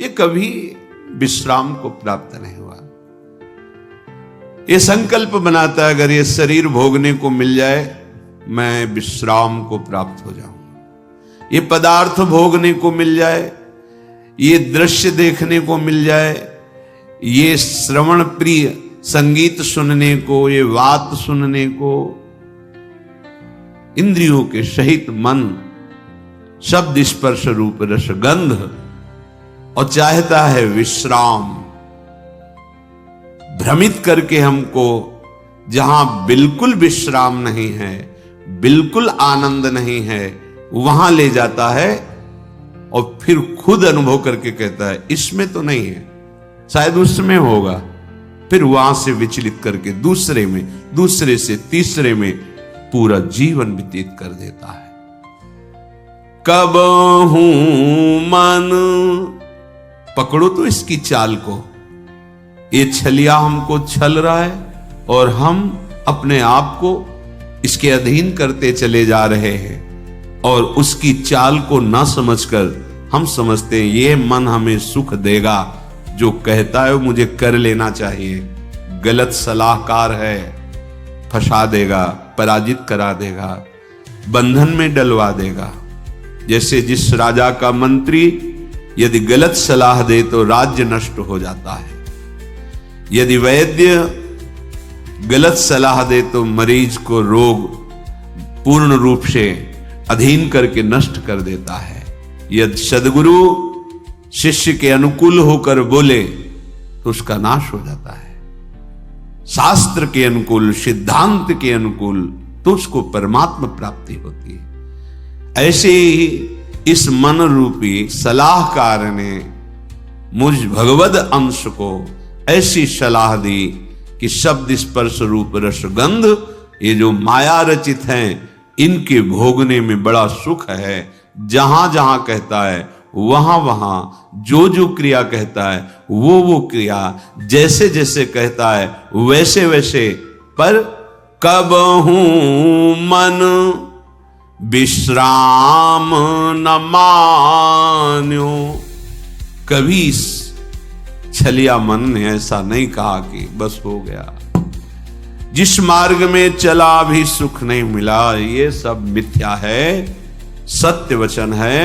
ये कभी विश्राम को प्राप्त नहीं हुआ। ये संकल्प बनाता है अगर ये शरीर भोगने को मिल जाए मैं विश्राम को प्राप्त हो जाऊं, ये पदार्थ भोगने को मिल जाए, ये दृश्य देखने को मिल जाए, ये श्रवण प्रिय संगीत सुनने को, ये वात सुनने को, इंद्रियों के सहित मन शब्द स्पर्श रूप रस गंध, और चाहता है विश्राम। भ्रमित करके हमको जहां बिल्कुल विश्राम नहीं है, बिल्कुल आनंद नहीं है, वहां ले जाता है और फिर खुद अनुभव करके कहता है इसमें तो नहीं है, शायद उसमें होगा। फिर वहां से विचलित करके दूसरे में, दूसरे से तीसरे में पूरा जीवन व्यतीत कर देता है। कब हूं मन, पकड़ो तो इसकी चाल को, ये छलिया हमको छल रहा है और हम अपने आप को इसके अधीन करते चले जा रहे हैं, और उसकी चाल को ना समझकर हम समझते हैं ये मन हमें सुख देगा, जो कहता है वो मुझे कर लेना चाहिए। गलत सलाहकार है, फंसा देगा, पराजित करा देगा, बंधन में डलवा देगा। जैसे जिस राजा का मंत्री यदि गलत सलाह दे तो राज्य नष्ट हो जाता है, यदि वैद्य गलत सलाह दे तो मरीज को रोग पूर्ण रूप से अधीन करके नष्ट कर देता है। यदि सद्गुरु शिष्य के अनुकूल होकर बोले तो उसका नाश हो जाता है। शास्त्र के अनुकूल, सिद्धांत के अनुकूल तो उसको परमात्मा प्राप्ति होती है। ऐसे ही इस मन रूपी सलाहकार ने मुझ भगवद अंश को ऐसी सलाह दी कि शब्द स्पर्श रूप रस गंध, ये जो माया रचित हैं, इनके भोगने में बड़ा सुख है। जहां जहां कहता है वहां वहां, जो जो क्रिया कहता है वो क्रिया, जैसे जैसे कहता है वैसे वैसे। पर कब हूं मन विश्राम न मान्यो, कभी छलिया मन ने ऐसा नहीं कहा कि बस हो गया, जिस मार्ग में चला भी सुख नहीं मिला, ये सब मिथ्या है, सत्य वचन है,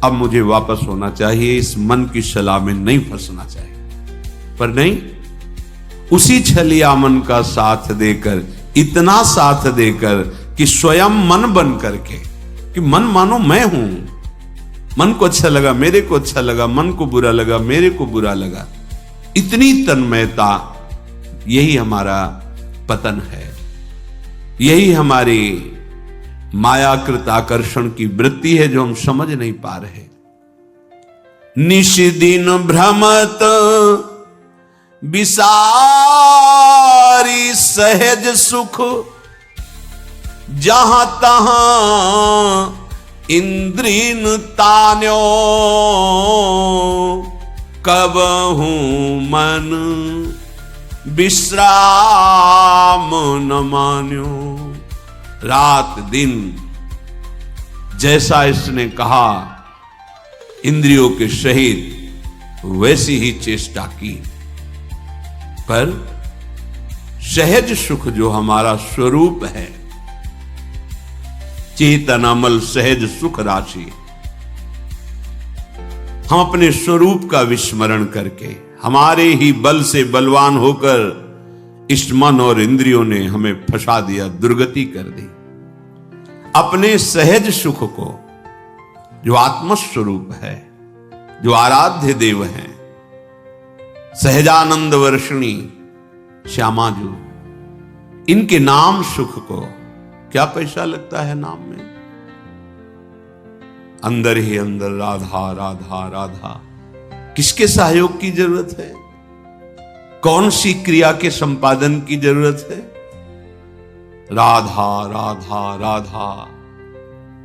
अब मुझे वापस होना चाहिए, इस मन की सलाह में नहीं फंसना चाहिए। पर नहीं, उसी छलिया मन का साथ देकर, इतना साथ देकर कि स्वयं मन बन करके, कि मन मानो मैं हूं, मन को अच्छा लगा मेरे को अच्छा लगा, मन को बुरा लगा मेरे को बुरा लगा, इतनी तन्मयता, यही हमारा पतन है, यही हमारी मायाकृत आकर्षण की वृत्ति है जो हम समझ नहीं पा रहे। निशिदिन भ्रमत विसारी सहज सुख, जहां तहां इंद्रिन तान्यो, कब हूं मन विश्राम न मान्यो। रात दिन जैसा इसने कहा इंद्रियों के सहित वैसी ही चेष्टा की, पर सहज सुख जो हमारा स्वरूप है, चेतन अमल सहज सुख राशि, हम अपने स्वरूप का विस्मरण करके, हमारे ही बल से बलवान होकर इस मन और इंद्रियों ने हमें फंसा दिया, दुर्गति कर दी। अपने सहज सुख को, जो आत्मस्वरूप है, जो आराध्य देव है, सहजानंद वर्षिणी श्यामा जी, इनके नाम सुख को, क्या पैसा लगता है नाम में, अंदर ही अंदर राधा राधा राधा, किसके सहयोग की जरूरत है, कौन सी क्रिया के संपादन की जरूरत है, राधा राधा राधा।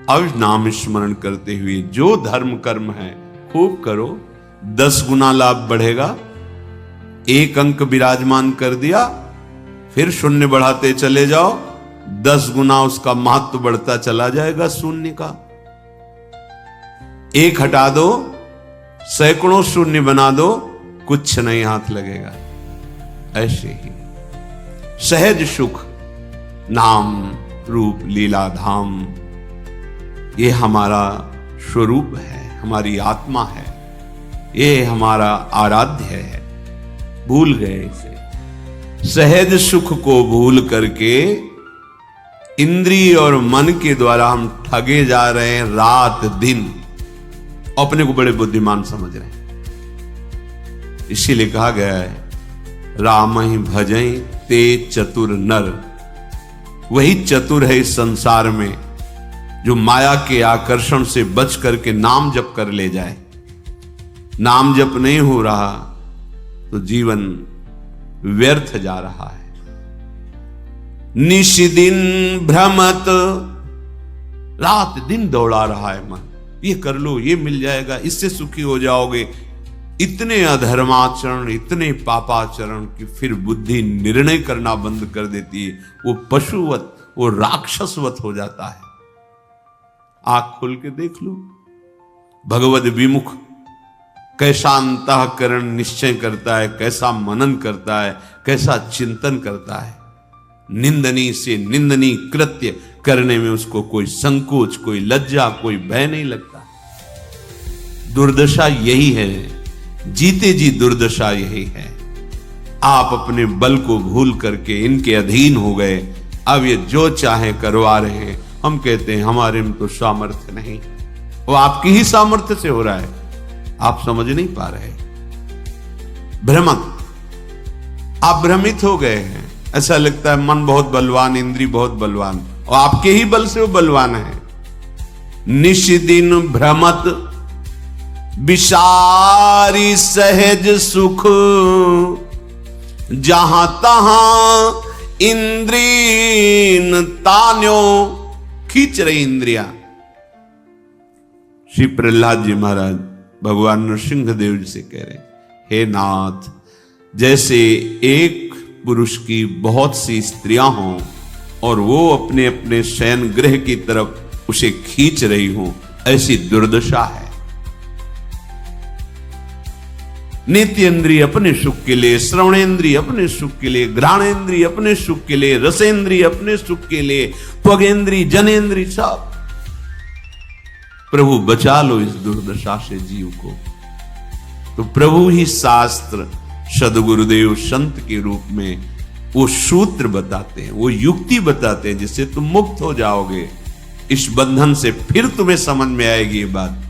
अब नाम स्मरण करते हुए जो धर्म कर्म है खूब करो, 10 गुना लाभ बढ़ेगा। 1 अंक विराजमान कर दिया, फिर शून्य बढ़ाते चले जाओ, 10 गुना उसका महत्व बढ़ता चला जाएगा शून्य का। 1 हटा दो, सैकड़ों शून्य बना दो, कुछ नहीं हाथ लगेगा। ऐसे ही सहज सुख, नाम रूप लीला धाम, ये हमारा स्वरूप है, हमारी आत्मा है, ये हमारा आराध्य है। भूल गए इसे। सहज सुख को भूल करके इंद्रिय और मन के द्वारा हम ठगे जा रहे हैं रात दिन, अपने को बड़े बुद्धिमान समझ रहे हैं। इसीलिए कहा गया है, राम ही भजई ते चतुर नर। वही चतुर है इस संसार में जो माया के आकर्षण से बच करके नाम जप कर ले जाए। नाम जप नहीं हो रहा तो जीवन व्यर्थ जा रहा है। निश दिन भ्रमत, रात दिन दौड़ा रहा है मन, ये कर लो, ये मिल जाएगा, इससे सुखी हो जाओगे। इतने अधर्माचरण, इतने पापाचरण कि फिर बुद्धि निर्णय करना बंद कर देती है। वो पशुवत, वो राक्षसवत हो जाता है। आंख खोल के देख लो, भगवद विमुख कैसा अंतःकरण निश्चय करता है, कैसा मनन करता है, कैसा चिंतन करता है। निंदनीय से निंदनीय कृत्य करने में उसको कोई संकोच, कोई लज्जा, कोई भय नहीं लगता। दुर्दशा यही है, जीते जी दुर्दशा यही है। आप अपने बल को भूल करके इनके अधीन हो गए। अब ये जो चाहे करवा रहे हैं। हम कहते हैं हमारे में तो सामर्थ्य नहीं, वो आपकी ही सामर्थ्य से हो रहा है, आप समझ नहीं पा रहे। भ्रमक, आप भ्रमित हो गए हैं। ऐसा लगता है मन बहुत बलवान, इंद्री बहुत बलवान, और आपके ही बल से वो बलवान है। निश दिन भ्रमत विसारी सहज सुख, जहां तहां इंद्रीन तान्यो, खींच रही इंद्रिया। श्री प्रहलाद जी महाराज भगवान नृसिंहदेव जी से कह रहे, हे नाथ, जैसे एक पुरुष की बहुत सी स्त्रियां हों और वो अपने अपने शयन गृह की तरफ उसे खींच रही हों, ऐसी दुर्दशा है। नेत्रेंद्रिय अपने सुख के लिए, श्रवणेंद्रिय अपने सुख के लिए, घ्राणेंद्रिय अपने सुख के लिए, रसेंद्रिय अपने सुख के लिए, त्वगेंद्रिय, जनेंद्रिय, सब। प्रभु बचा लो इस दुर्दशा से जीव को। तो प्रभु ही शास्त्र, सदगुरुदेव संत के रूप में वो सूत्र बताते हैं, वो युक्ति बताते हैं, जिससे तुम मुक्त हो जाओगे इस बंधन से। फिर तुम्हें समझ में आएगी ये बात।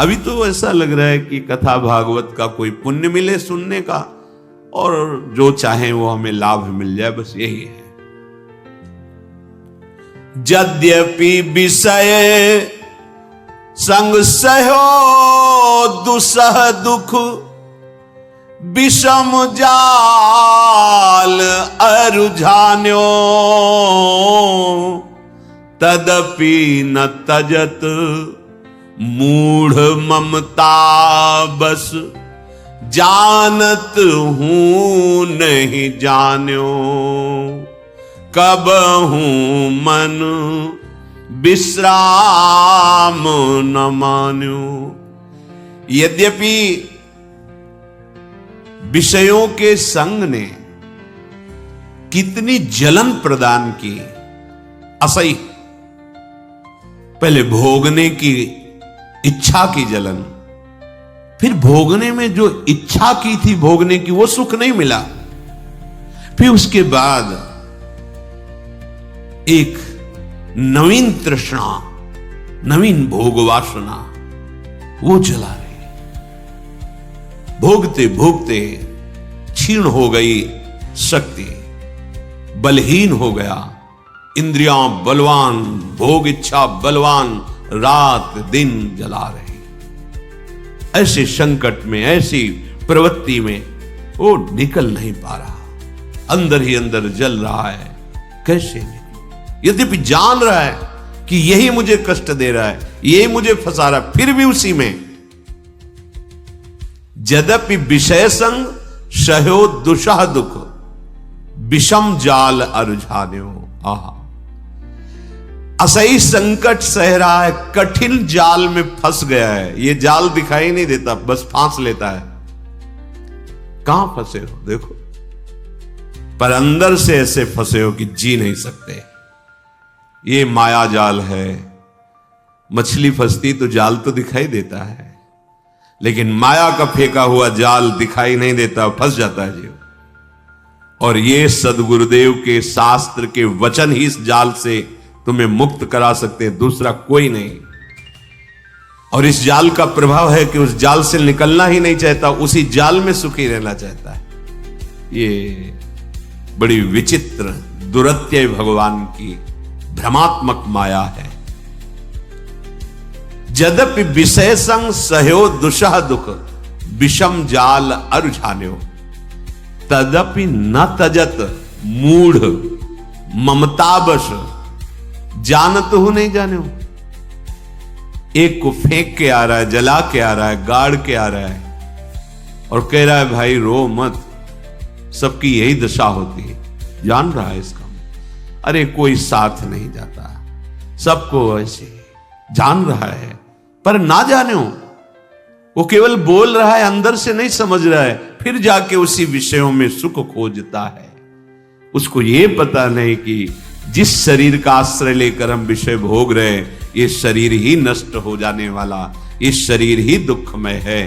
अभी तो ऐसा लग रहा है कि कथा भागवत का कोई पुण्य मिले सुनने का, और जो चाहे वो हमें लाभ मिल जाए, बस यही है। यद्यपि विषय संग सहो दुसह दुख, विषम जाल अरुझान्यो, तदपि न तजत मूढ़ ममता बस, जानत हूं नहीं जान्यो, कब हूं मन विश्राम न मान्यो। यद्यपि विषयों के संग ने कितनी जलन प्रदान की, असही। पहले भोगने की इच्छा की जलन, फिर भोगने में जो इच्छा की थी भोगने की, वो सुख नहीं मिला। फिर उसके बाद एक नवीन तृष्णा, नवीन भोग वासना, वो जला रही। भोगते भोगते क्षीण हो गई शक्ति, बलहीन हो गया, इंद्रियां बलवान, भोग इच्छा बलवान, रात दिन जला रही। ऐसे संकट में, ऐसी प्रवृत्ति में वो निकल नहीं पा रहा, अंदर ही अंदर जल रहा है। कैसे निकले? यद्यपि जान रहा है कि यही मुझे कष्ट दे रहा है, यही मुझे फंसा रहा है, फिर भी उसी में। यद्यपि विषय संग सहो दुषह दुख, विषम जाल अरुझान्यो। आहा, असही संकट सह रहा है, कठिन जाल में फंस गया है। ये जाल दिखाई नहीं देता, बस फांस लेता है। कहां फंसे हो देखो, पर अंदर से ऐसे फंसे हो कि जी नहीं सकते। ये माया जाल है। मछली फंसती तो जाल तो दिखाई देता है, लेकिन माया का फेंका हुआ जाल दिखाई नहीं देता, फंस जाता है जीव। और ये सदगुरुदेव के शास्त्र के वचन ही इस जाल से तुम्हें मुक्त करा सकते हैं, दूसरा कोई नहीं। और इस जाल का प्रभाव है कि उस जाल से निकलना ही नहीं चाहता, उसी जाल में सुखी रहना चाहता है। ये बड़ी विचित्र दुरत्यय भगवान की भ्रमात्मक माया है। यद्यपि विषय संग सहयो दुषह दुख, विषम जाल अरुझान्यो, तदपि न तजत मूढ़ ममतावश, जानत हो नहीं जाने। एक को फेंक के आ रहा है, जला के आ रहा है, गाड़ के आ रहा है और कह रहा है भाई रो मत, सबकी यही दशा होती है। जान रहा है इसका, अरे कोई साथ नहीं जाता, सबको ऐसे जान रहा है, पर ना जाने हो, वो केवल बोल रहा है, अंदर से नहीं समझ रहा है, फिर जाके उसी विषयों में सुख खोजता है। उसको ये पता नहीं कि जिस शरीर का आश्रय लेकर हम विषय भोग रहे हैं, ये शरीर ही नष्ट हो जाने वाला, ये शरीर ही दुखमय है,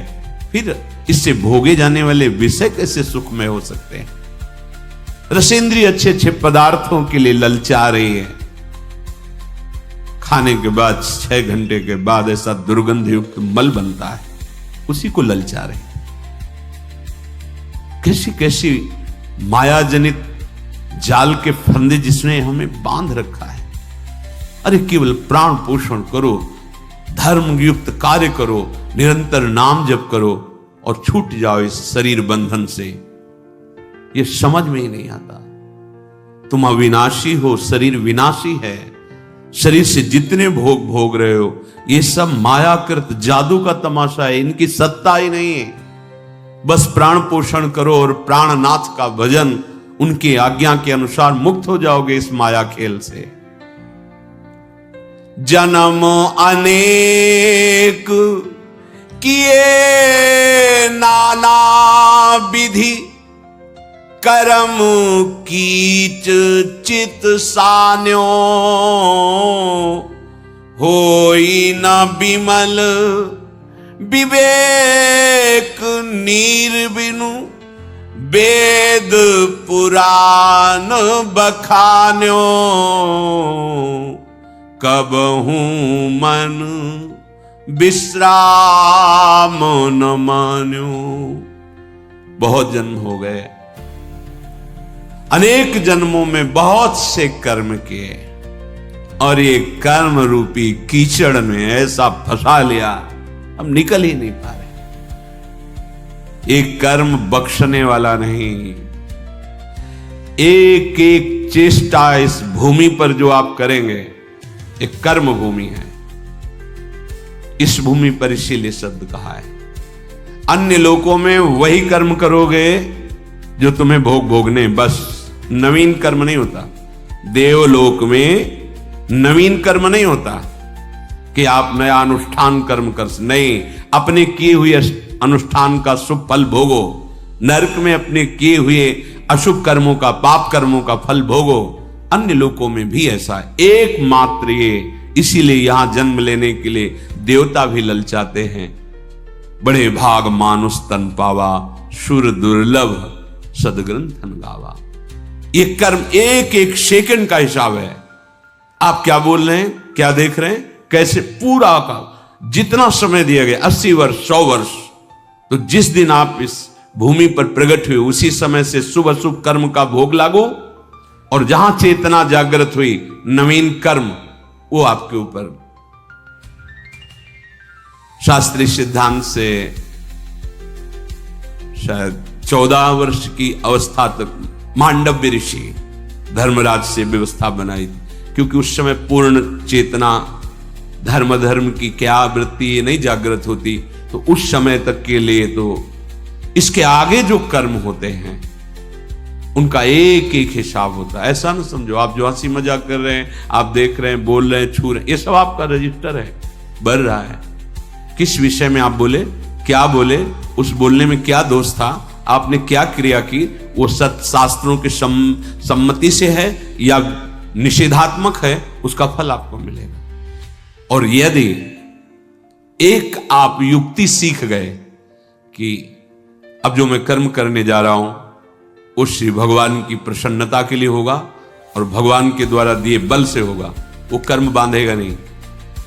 फिर इससे भोगे जाने वाले विषय कैसे सुखमय हो सकते हैं। रसेंद्रिय अच्छे अच्छे पदार्थों के लिए ललचा रही है, खाने के बाद 6 घंटे के बाद ऐसा दुर्गंध युक्त मल बनता है, उसी को ललचा रही। कैसी कैसी मायाजनित जाल के फंदे जिसने हमें बांध रखा है। अरे केवल प्राण पोषण करो, धर्म युक्त कार्य करो, निरंतर नाम जप करो और छूट जाओ इस शरीर बंधन से। ये समझ में ही नहीं आता। तुम अविनाशी हो, शरीर विनाशी है। शरीर से जितने भोग भोग रहे हो, ये सब मायाकृत जादू का तमाशा है, इनकी सत्ता ही नहीं है। बस प्राण पोषण करो और प्राणनाथ का भजन, उनकी आज्ञा के अनुसार मुक्त हो जाओगे इस माया खेल से। जन्म अनेक किए नाना विधि, कर्म कीच चित सान्यो, होई न विमल विवेक नीर बिनु, वेद पुराण बखान्यो, कबहू मन विश्राम न मान्यो। बहुत जन्म हो गए, अनेक जन्मों में बहुत से कर्म किए और ये कर्म रूपी कीचड़ में ऐसा फंसा लिया, हम निकल ही नहीं पा रहे। एक कर्म बख्शने वाला नहीं, एक एक चेष्टा इस भूमि पर जो आप करेंगे एक कर्म भूमि है। इस भूमि पर इसीलिए शब्द कहा है। अन्य लोकों में वही कर्म करोगे जो तुम्हें भोग भोगने, बस नवीन कर्म नहीं होता। देवलोक में नवीन कर्म नहीं होता कि आप नया अनुष्ठान कर्म कर, नहीं, अपने किए हुए अनुष्ठान का शुभ फल भोगो। नरक में अपने किए हुए अशुभ कर्मों का, पाप कर्मों का फल भोगो। अन्य लोकों में भी ऐसा है, एकमात्र ये। इसीलिए यहां जन्म लेने के लिए देवता भी ललचाते हैं। बड़े भाग मानुष तन पावा, सुर दुर्लभ सदग्रंथन गावा। ये कर्म एक एक सेकंड का हिसाब है। आप क्या बोल रहे हैं, क्या देख रहे हैं, कैसे, पूरा का जितना समय दिया गया 80 वर्ष 100 वर्ष, तो जिस दिन आप इस भूमि पर प्रकट हुए उसी समय से शुभ अशुभ कर्म का भोग लागो, और जहां चेतना जागृत हुई नवीन कर्म वो आपके ऊपर। शास्त्रीय सिद्धांत से शायद 14 वर्ष की अवस्था तक मांडव्य ऋषि धर्मराज से व्यवस्था बनाई, क्योंकि उस समय पूर्ण चेतना धर्म की क्या वृत्ति नहीं जागृत होती, तो उस समय तक के लिए तो इसके आगे जो कर्म होते हैं उनका एक एक हिसाब होता है। ऐसा ना समझो आप जो हंसी मजाक कर रहे हैं, आप देख रहे हैं, बोल रहे हैं, छू रहे हैं, ये सब आपका रजिस्टर है, बढ़ रहा है। किस विषय में आप बोले, क्या बोले, उस बोलने में क्या दोष था, आपने क्या क्रिया की, वो सत्य शास्त्रों के सम्मति से है या निषेधात्मक है, उसका फल आपको मिलेगा। और यदि एक आप युक्ति सीख गए कि अब जो मैं कर्म करने जा रहा हूं वो श्री भगवान की प्रसन्नता के लिए होगा और भगवान के द्वारा दिए बल से होगा, वो कर्म बांधेगा नहीं,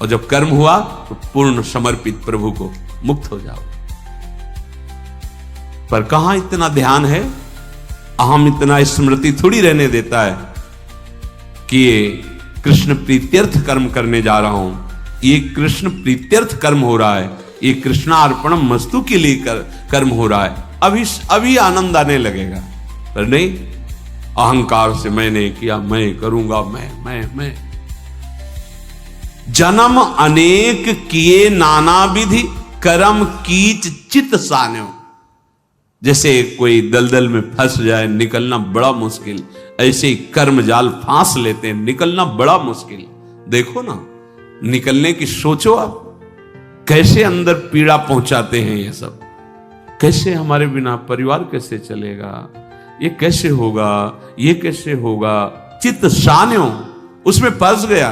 और जब कर्म हुआ तो पूर्ण समर्पित प्रभु को मुक्त हो जाओ। पर कहां इतना ध्यान है, अहम इतना स्मृति थोड़ी रहने देता है कि ये कृष्ण प्रीत्यर्थ कर्म करने जा रहा हूं, ये कृष्ण प्रीत्यर्थ कर्म हो रहा है, ये कृष्णार्पणम मस्तु के लिए कर्म हो रहा है, अभी आनंद आने लगेगा। पर नहीं, अहंकार से मैंने किया, मैं करूंगा, मैं जन्म अनेक किए नाना विधि कर्म कीच चित सान्यो। जैसे कोई दलदल में फंस जाए, निकलना बड़ा मुश्किल, ऐसे ही कर्म जाल फांस लेते हैं, निकलना बड़ा मुश्किल। देखो ना, निकलने की सोचो आप, कैसे अंदर पीड़ा पहुंचाते हैं ये सब। कैसे हमारे बिना परिवार कैसे चलेगा, ये कैसे होगा, ये कैसे होगा, चित्त सान्यो, उसमें फंस गया।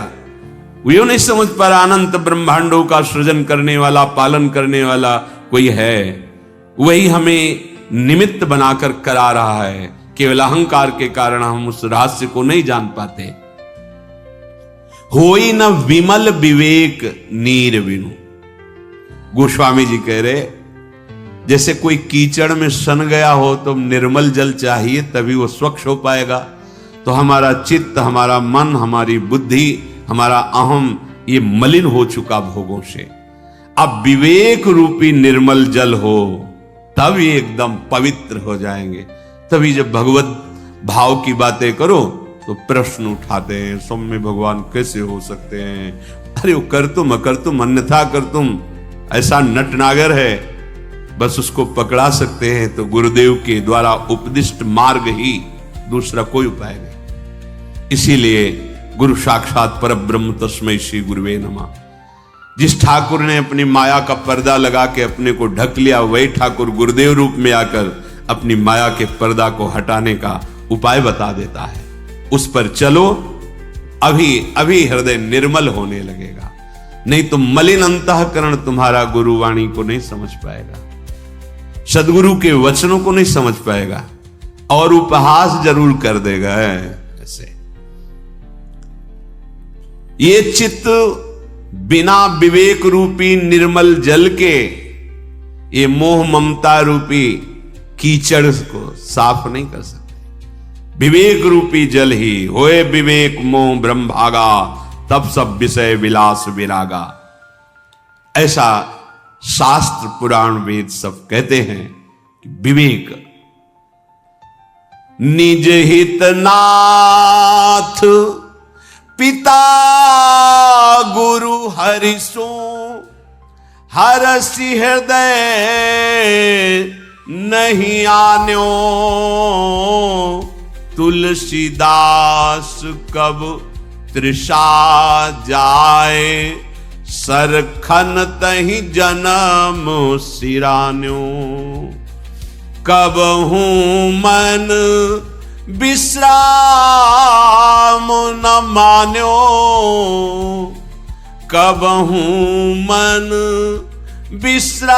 वो नहीं समझ पा रहा अनंत ब्रह्मांडों का सृजन करने वाला, पालन करने वाला कोई है, वही हमें निमित्त बनाकर करा रहा है। केवल अहंकार के कारण हम उस रहस्य को नहीं जान पाते। होई न विमल विवेक नीर बिनु। गोस्वामी जी कह रहे, जैसे कोई कीचड़ में सन गया हो तो निर्मल जल चाहिए तभी वो स्वच्छ हो पाएगा। तो हमारा चित्त, हमारा मन, हमारी बुद्धि, हमारा अहम, ये मलिन हो चुका भोगों से। अब विवेक रूपी निर्मल जल हो तब ये एकदम पवित्र हो जाएंगे। तभी जब भगवत भाव की बातें करो तो प्रश्न उठाते हैं, सौम्य भगवान कैसे हो सकते हैं, अरे वो कर तुम अकर तुम अन्यथा कर तुम, ऐसा नटनागर है, बस उसको पकड़ा सकते हैं तो गुरुदेव के द्वारा उपदिष्ट मार्ग ही, दूसरा कोई उपाय नहीं। इसीलिए गुरु साक्षात परब्रह्म तस्मै श्री गुरुवे नमः। जिस ठाकुर ने अपनी माया का पर्दा लगा के अपने को ढक लिया, वही ठाकुर गुरुदेव रूप में आकर अपनी माया के पर्दा को हटाने का उपाय बता देता है। उस पर चलो, अभी हृदय निर्मल होने लगेगा। नहीं तो मलिन अंतःकरण तुम्हारा गुरुवाणी को नहीं समझ पाएगा, सदगुरु के वचनों को नहीं समझ पाएगा, और उपहास जरूर कर देगा। ऐसे ये चित्त बिना विवेक रूपी निर्मल जल के, ये मोह ममता रूपी कीचड़ को साफ नहीं कर सकते। विवेक रूपी जल ही होए विवेक मोह ब्रह्म भागा, तब सब विषय विलास विरागा। ऐसा शास्त्र पुराण वेद सब कहते हैं कि विवेक निज हित नाथ पिता गुरु हरिसो, हरसि हृदय नहीं आन्यो, तुलसीदास कब तृषा जाए, सरखन तहि जन्म सिरान्यो, कब हूं मन विश्राम न मान्यो, कब हूं मन विश्राम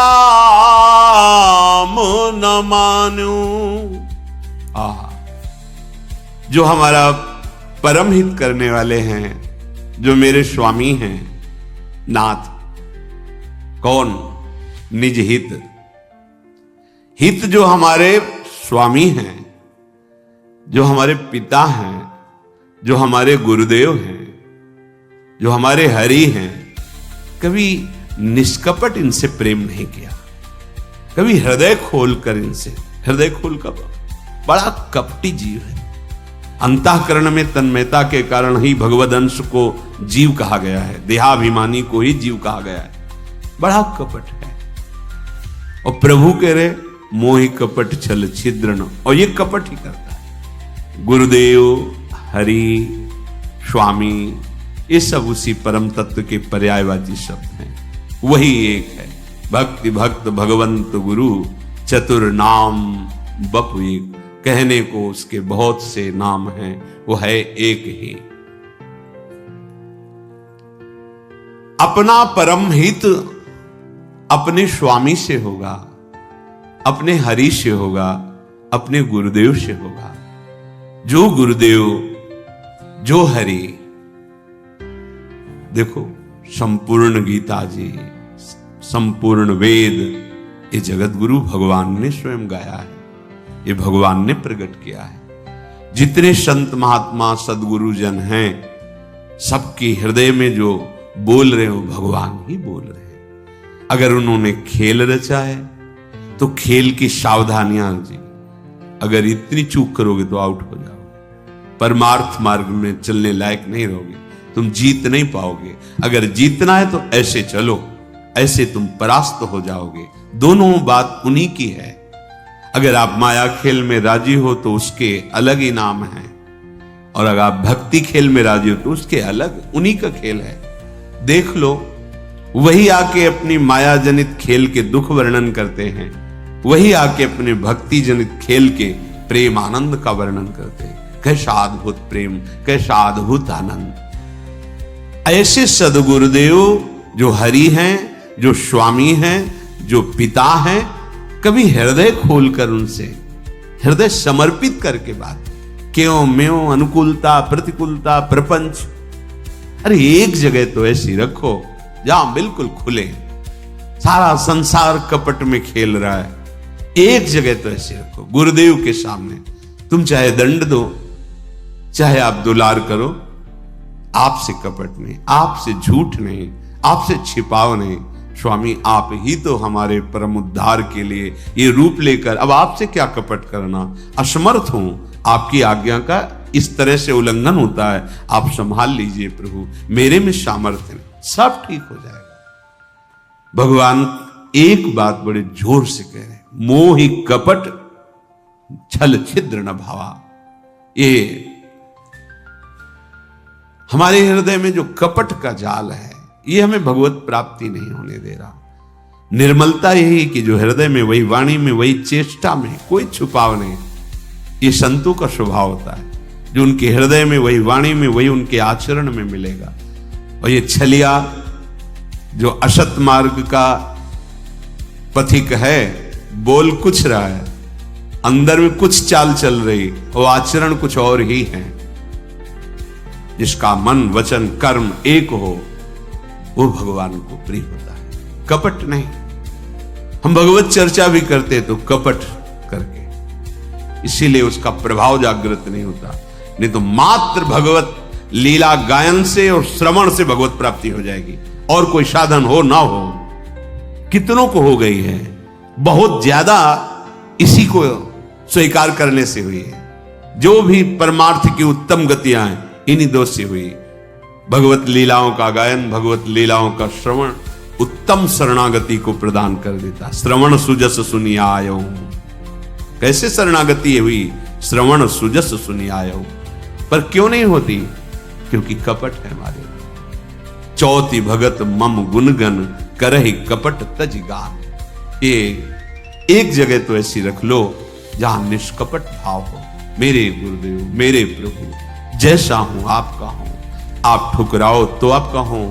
न मान्यो। जो हमारा परम हित करने वाले हैं, जो मेरे स्वामी हैं, नाथ कौन? निज हित। हित जो हमारे स्वामी हैं, जो हमारे पिता हैं, जो हमारे गुरुदेव हैं, जो हमारे हरि हैं, कभी निष्कपट इनसे प्रेम नहीं किया, कभी हृदय खोलकर इनसे, हृदय खोल कर, बड़ा कपटी जीव है। अंतःकरण में तन्मयता के कारण ही भगवद अंश को जीव कहा गया है, देहाभिमानी को ही जीव कहा गया है। बड़ा कपट है। और प्रभु कह रहे मोहि कपट छल छिद्र न, और ये कपट ही करता है। गुरुदेव, हरि, स्वामी, ये सब उसी परम तत्व के पर्यायवाची शब्द हैं। वही एक है। भक्ति भक्त भगवंत गुरु चतुर नाम बपु एक। कहने को उसके बहुत से नाम हैं, वो है एक ही। अपना परम हित अपने स्वामी से होगा, अपने हरि से होगा, अपने गुरुदेव से होगा। जो गुरुदेव, जो हरि। देखो, संपूर्ण गीता जी, संपूर्ण वेद, ये जगत गुरु भगवान ने स्वयं गाया है, ये भगवान ने प्रकट किया है। जितने संत महात्मा सदगुरु जन हैं, सबके हृदय में जो बोल रहे हो भगवान ही बोल रहे हैं। अगर उन्होंने खेल रचा है तो खेल की सावधानियां जी, अगर इतनी चूक करोगे तो आउट हो जाओगे, परमार्थ मार्ग में चलने लायक नहीं रहोगे, तुम जीत नहीं पाओगे। अगर जीतना है तो ऐसे चलो, ऐसे तुम परास्त हो जाओगे। दोनों बात उन्हीं की है। अगर आप माया खेल में राजी हो तो उसके अलग इनाम हैं, और अगर आप भक्ति खेल में राजी हो तो उसके अलग, उन्हीं का खेल है। देख लो, वही आके अपनी माया जनित खेल के दुख वर्णन करते हैं, वही आके अपने भक्ति जनित खेल के प्रेम आनंद का वर्णन करते हैं। कैसा अद्भुत प्रेम, कैसा अद्भुत आनंद। ऐसे सदगुरुदेव जो हरि हैं, जो स्वामी हैं, जो पिता हैं, कभी हृदय खोलकर उनसे हृदय समर्पित करके बात, क्यों म्यों अनुकूलता प्रतिकूलता प्रपंच, अरे एक जगह तो ऐसी रखो जहां बिल्कुल खुले। सारा संसार कपट में खेल रहा है, एक जगह तो ऐसी रखो गुरुदेव के सामने। तुम चाहे दंड दो, चाहे आप दुलार करो, आपसे कपट नहीं, आपसे झूठ नहीं, आपसे छिपाव नहीं। स्वामी आप ही तो हमारे परम उद्धार के लिए ये रूप लेकर, अब आपसे क्या कपट करना, असमर्थ हूं, आपकी आज्ञा का इस तरह से उल्लंघन होता है, आप संभाल लीजिए प्रभु, मेरे में सामर्थ्य नहीं, सब ठीक हो जाएगा। भगवान एक बात बड़े जोर से कह रहे हैं, मोहि कपट छल छिद्र न भावा। ये हमारे हृदय में जो कपट का जाल है, ये हमें भगवत प्राप्ति नहीं होने दे रहा। निर्मलता यही कि जो हृदय में, वही वाणी में, वही चेष्टा में, कोई छुपाव नहीं। ये संतों का स्वभाव होता है, जो उनके हृदय में, वही वाणी में, वही उनके आचरण में मिलेगा। और ये छलिया जो असत मार्ग का पथिक है, बोल कुछ रहा है, अंदर में कुछ चाल चल रही, और आचरण कुछ और ही है। जिसका मन वचन कर्म एक हो, वो भगवान को प्रिय होता है, कपट नहीं। हम भगवत चर्चा भी करते तो कपट करके, इसीलिए उसका प्रभाव जागृत नहीं होता। नहीं तो मात्र भगवत लीला गायन से और श्रवण से भगवत प्राप्ति हो जाएगी, और कोई साधन हो ना हो। कितनों को हो गई है, बहुत ज्यादा इसी को स्वीकार करने से हुई है। जो भी परमार्थ की उत्तम गतियां हैं, इन्हीं दो से हुई। भगवत लीलाओं का गायन, भगवत लीलाओं का श्रवण उत्तम शरणागति को प्रदान कर देता। श्रवण सुजस सुनी आयो। कैसे शरणागति हुई? श्रवण सुजस सुनी आयो। पर क्यों नहीं होती? क्योंकि कपट है हमारे। चौथी भगत मम गुणगन करहि कपट तज गान। ये एक जगह तो ऐसी रख लो जहां निष्कपट भाव हो। मेरे गुरुदेव, मेरे प्रभु, जैसा हूं आपका हूं। आप ठुकराओ तो आपका हूं,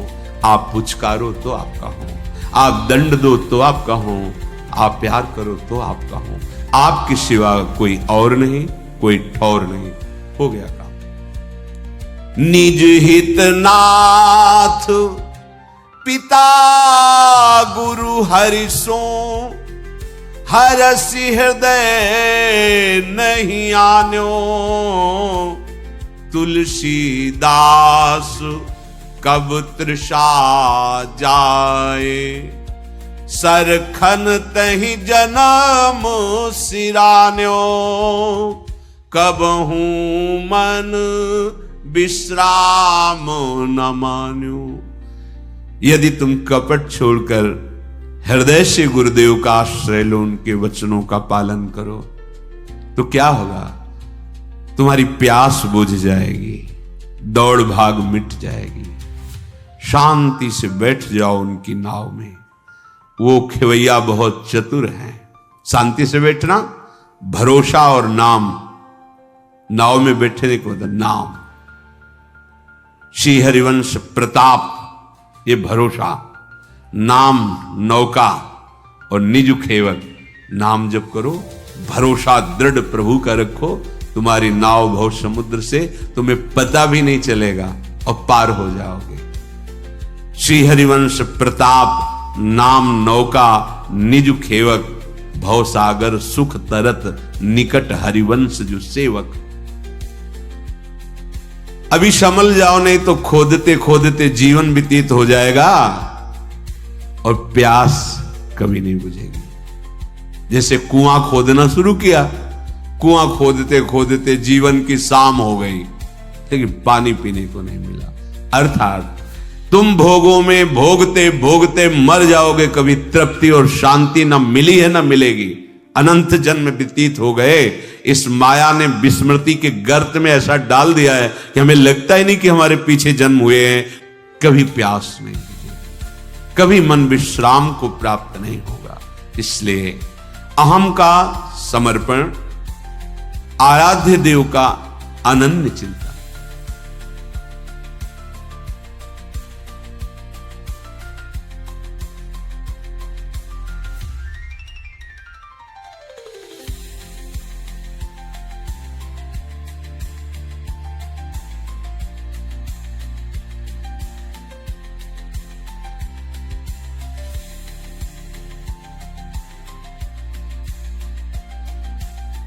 आप पुचकारो तो आपका हूं, आप दंड दो तो आपका हूं, आप प्यार करो तो आपका हूं। आपके सिवा कोई और नहीं, कोई ठौर नहीं। हो गया काम। निज हित नाथ पिता गुरु हरि सो, हरसि हृदय नहीं आन्यो। तुलसीदास कब तृषा जाए, सरखन तहि जन्म सिरान्यो। कब हूं मन विश्राम न मान्यो। यदि तुम कपट छोड़कर हृदय से गुरुदेव का आश्रय लो, उनके वचनों का पालन करो, तो क्या होगा? तुम्हारी प्यास बुझ जाएगी, दौड़ भाग मिट जाएगी। शांति से बैठ जाओ उनकी नाव में। वो खेवैया बहुत चतुर हैं। शांति से बैठना, भरोसा और नाम। नाव में बैठने को मतलब नाम। श्री हरिवंश प्रताप ये भरोसा, नाम नौका और निज खेवक। नाम जप करो, भरोसा दृढ़ प्रभु का रखो, तुम्हारी नाव भव समुद्र से तुम्हें पता भी नहीं चलेगा और पार हो जाओगे। श्री हरिवंश प्रताप, नाम नौका निज खेवक, भव सागर सुख तरत, निकट हरिवंश जो सेवक। अभी संभल जाओ, नहीं तो खोदते खोदते जीवन व्यतीत हो जाएगा और प्यास कभी नहीं बुझेगी। जैसे कुआं खोदना शुरू किया, कुआं खोदते खोदते जीवन की शाम हो गई, लेकिन पानी पीने को नहीं मिला। अर्थात तुम भोगों में भोगते भोगते मर जाओगे, कभी तृप्ति और शांति न मिली है न मिलेगी। अनंत जन्म व्यतीत हो गए, इस माया ने विस्मृति के गर्त में ऐसा डाल दिया है कि हमें लगता ही नहीं कि हमारे पीछे जन्म हुए हैं। कभी प्यास नहीं मिलेगी, कभी मन विश्राम को प्राप्त नहीं होगा। इसलिए अहम का समर्पण, आराध्य देव का अनन्य चिंतन।